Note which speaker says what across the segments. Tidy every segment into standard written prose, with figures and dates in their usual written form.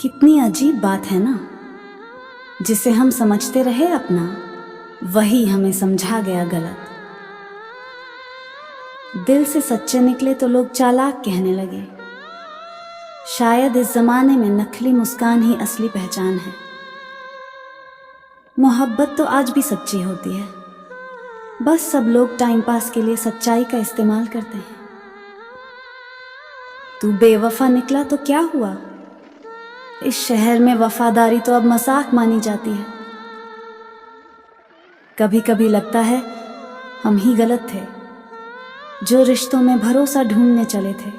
Speaker 1: कितनी अजीब बात है ना। जिसे हम समझते रहे अपना, वही हमें समझा गया गलत। दिल से सच्चे निकले तो लोग चालाक कहने लगे। शायद इस जमाने में नकली मुस्कान ही असली पहचान है। मोहब्बत तो आज भी सच्ची होती है, बस सब लोग टाइम पास के लिए सच्चाई का इस्तेमाल करते हैं। तू बेवफा निकला तो क्या हुआ? इस शहर में वफादारी तो अब मजाक मानी जाती है। कभी कभी लगता है हम ही गलत थे, जो रिश्तों में भरोसा ढूंढने चले थे।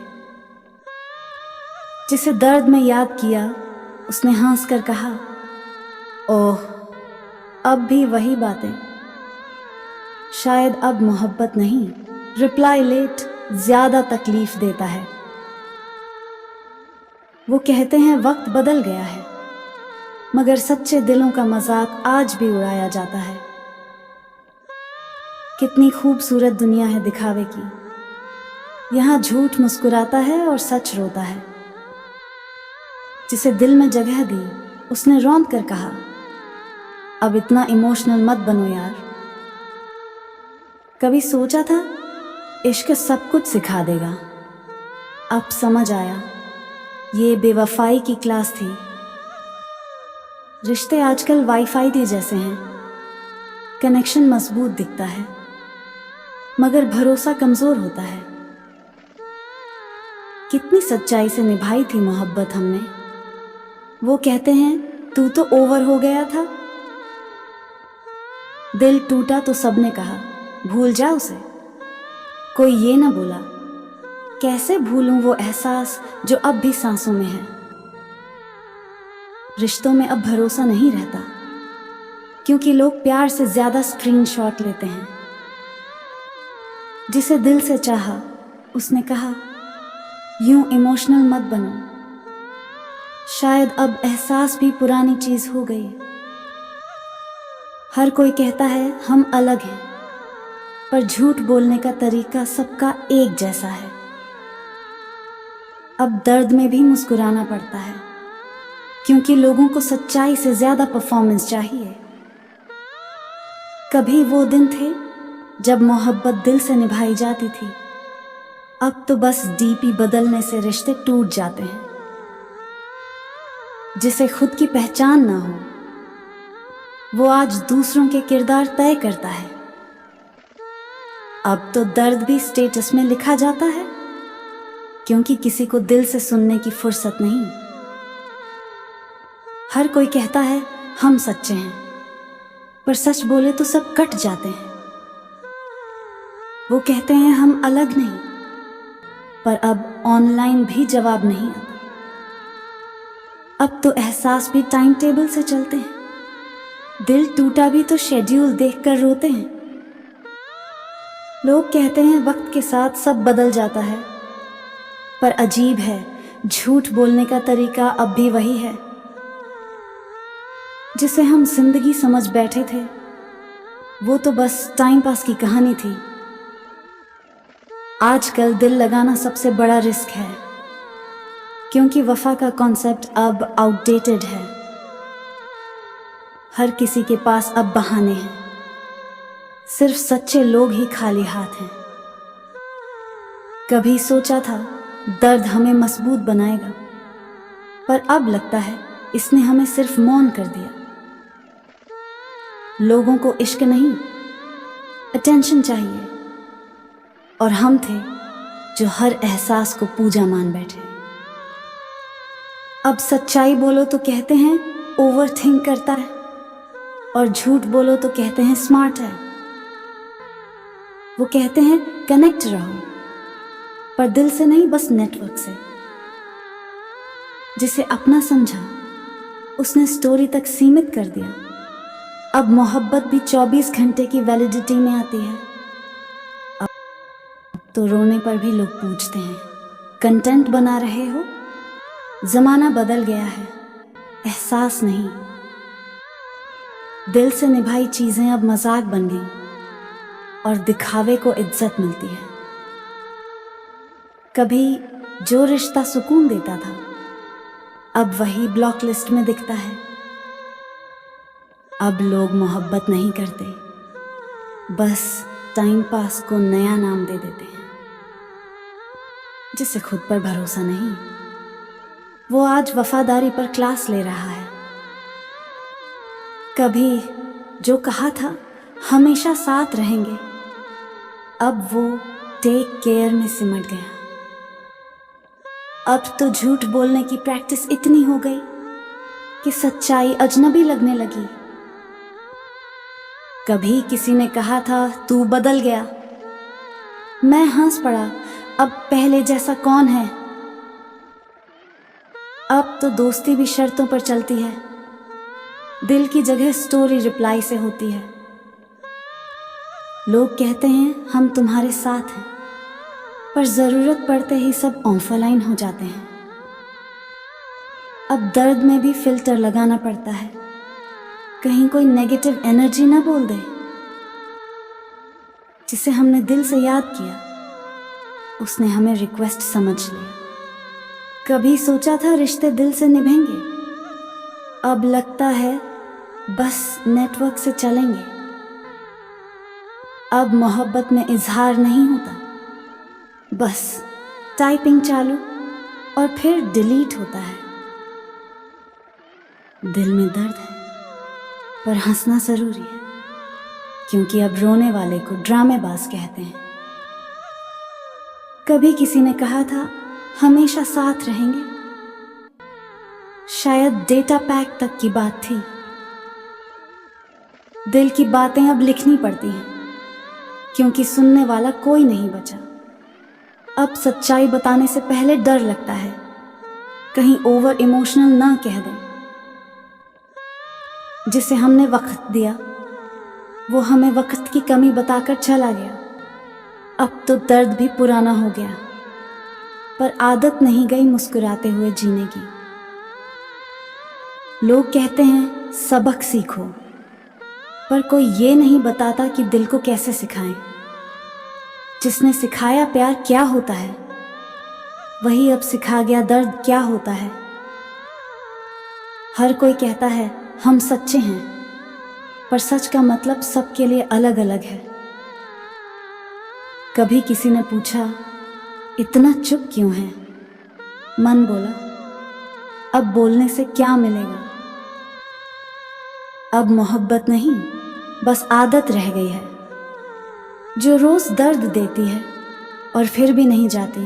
Speaker 1: जिसे दर्द में याद किया, उसने हंस कर कहा, ओह अब भी वही बातें। शायद अब मोहब्बत नहीं, रिप्लाई लेट ज्यादा तकलीफ देता है। वो कहते हैं वक्त बदल गया है, मगर सच्चे दिलों का मजाक आज भी उड़ाया जाता है। कितनी खूबसूरत दुनिया है दिखावे की। यहाँ झूठ मुस्कुराता है और सच रोता है। जिसे दिल में जगह दी, उसने रौंद कर कहा, अब इतना इमोशनल मत बनो यार। कभी सोचा था इश्क सब कुछ सिखा देगा, अब समझ आया ये बेवफाई की क्लास थी। रिश्ते आजकल वाईफाई के जैसे हैं, कनेक्शन मजबूत दिखता है मगर भरोसा कमजोर होता है। कितनी सच्चाई से निभाई थी मोहब्बत हमने। वो कहते हैं तू तो ओवर हो गया था। दिल टूटा तो सबने कहा भूल जा उसे। कोई ये ना बोला कैसे भूलूं वो एहसास जो अब भी सांसों में है। रिश्तों में अब भरोसा नहीं रहता, क्योंकि लोग प्यार से ज्यादा स्क्रीनशॉट लेते हैं। जिसे दिल से चाहा, उसने कहा यूं इमोशनल मत बनो। शायद अब एहसास भी पुरानी चीज हो गई। हर कोई कहता है हम अलग हैं, पर झूठ बोलने का तरीका सबका एक जैसा है। अब दर्द में भी मुस्कुराना पड़ता है, क्योंकि लोगों को सच्चाई से ज्यादा परफॉर्मेंस चाहिए। कभी वो दिन थे जब मोहब्बत दिल से निभाई जाती थी, अब तो बस डीपी बदलने से रिश्ते टूट जाते हैं। जिसे खुद की पहचान ना हो, वो आज दूसरों के किरदार तय करता है। अब तो दर्द भी स्टेटस में लिखा जाता है, क्योंकि किसी को दिल से सुनने की फुर्सत नहीं। हर कोई कहता है हम सच्चे हैं, पर सच बोले तो सब कट जाते हैं। वो कहते हैं हम अलग नहीं, पर अब ऑनलाइन भी जवाब नहीं आता। अब तो एहसास भी टाइम टेबल से चलते हैं। दिल टूटा भी तो शेड्यूल देखकर रोते हैं। लोग कहते हैं वक्त के साथ सब बदल जाता है, पर अजीब है झूठ बोलने का तरीका अब भी वही है। जिसे हम जिंदगी समझ बैठे थे, वो तो बस टाइम पास की कहानी थी। आजकल दिल लगाना सबसे बड़ा रिस्क है, क्योंकि वफा का कॉन्सेप्ट अब आउटडेटेड है। हर किसी के पास अब बहाने हैं, सिर्फ सच्चे लोग ही खाली हाथ हैं। कभी सोचा था दर्द हमें मजबूत बनाएगा, पर अब लगता है इसने हमें सिर्फ मौन कर दिया। लोगों को इश्क नहीं, अटेंशन चाहिए, और हम थे जो हर एहसास को पूजा मान बैठे। अब सच्चाई बोलो तो कहते हैं ओवर थिंक करता है, और झूठ बोलो तो कहते हैं स्मार्ट है। वो कहते हैं कनेक्ट रहो, पर दिल से नहीं, बस नेटवर्क से। जिसे अपना समझा, उसने स्टोरी तक सीमित कर दिया। अब मोहब्बत भी 24 घंटे की वैलिडिटी में आती है। अब तो रोने पर भी लोग पूछते हैं कंटेंट बना रहे हो? जमाना बदल गया है, एहसास नहीं। दिल से निभाई चीजें अब मजाक बन गई, और दिखावे को इज्जत मिलती है। कभी जो रिश्ता सुकून देता था, अब वही ब्लॉक लिस्ट में दिखता है। अब लोग मोहब्बत नहीं करते, बस टाइम पास को नया नाम दे देते हैं। जिसे खुद पर भरोसा नहीं, वो आज वफादारी पर क्लास ले रहा है। कभी जो कहा था हमेशा साथ रहेंगे, अब वो टेक केयर में सिमट गया। अब तो झूठ बोलने की प्रैक्टिस इतनी हो गई कि सच्चाई अजनबी लगने लगी। कभी किसी ने कहा था तू बदल गया, मैं हंस पड़ा, अब पहले जैसा कौन है। अब तो दोस्ती भी शर्तों पर चलती है, दिल की जगह स्टोरी रिप्लाई से होती है। लोग कहते हैं हम तुम्हारे साथ हैं, पर ज़रूरत पड़ते ही सब ऑफलाइन हो जाते हैं। अब दर्द में भी फिल्टर लगाना पड़ता है, कहीं कोई नेगेटिव एनर्जी ना बोल दे। जिसे हमने दिल से याद किया, उसने हमें रिक्वेस्ट समझ लिया। कभी सोचा था रिश्ते दिल से निभेंगे, अब लगता है बस नेटवर्क से चलेंगे। अब मोहब्बत में इजहार नहीं होता, बस टाइपिंग चालू और फिर डिलीट होता है। दिल में दर्द है, पर हंसना जरूरी है, क्योंकि अब रोने वाले को ड्रामेबाज कहते हैं। कभी किसी ने कहा था हमेशा साथ रहेंगे, शायद डेटा पैक तक की बात थी। दिल की बातें अब लिखनी पड़ती हैं, क्योंकि सुनने वाला कोई नहीं बचा। अब सच्चाई बताने से पहले डर लगता है, कहीं ओवर इमोशनल ना कह दें। जिसे हमने वक्त दिया, वो हमें वक्त की कमी बताकर चला गया। अब तो दर्द भी पुराना हो गया, पर आदत नहीं गई मुस्कुराते हुए जीने की। लोग कहते हैं सबक सीखो, पर कोई ये नहीं बताता कि दिल को कैसे सिखाएं। जिसने सिखाया प्यार क्या होता है, वही अब सिखा गया दर्द क्या होता है। हर कोई कहता है हम सच्चे हैं, पर सच का मतलब सबके लिए अलग अलग है। कभी किसी ने पूछा इतना चुप क्यों है, मन बोला अब बोलने से क्या मिलेगा। अब मोहब्बत नहीं, बस आदत रह गई है, जो रोज दर्द देती है और फिर भी नहीं जाती।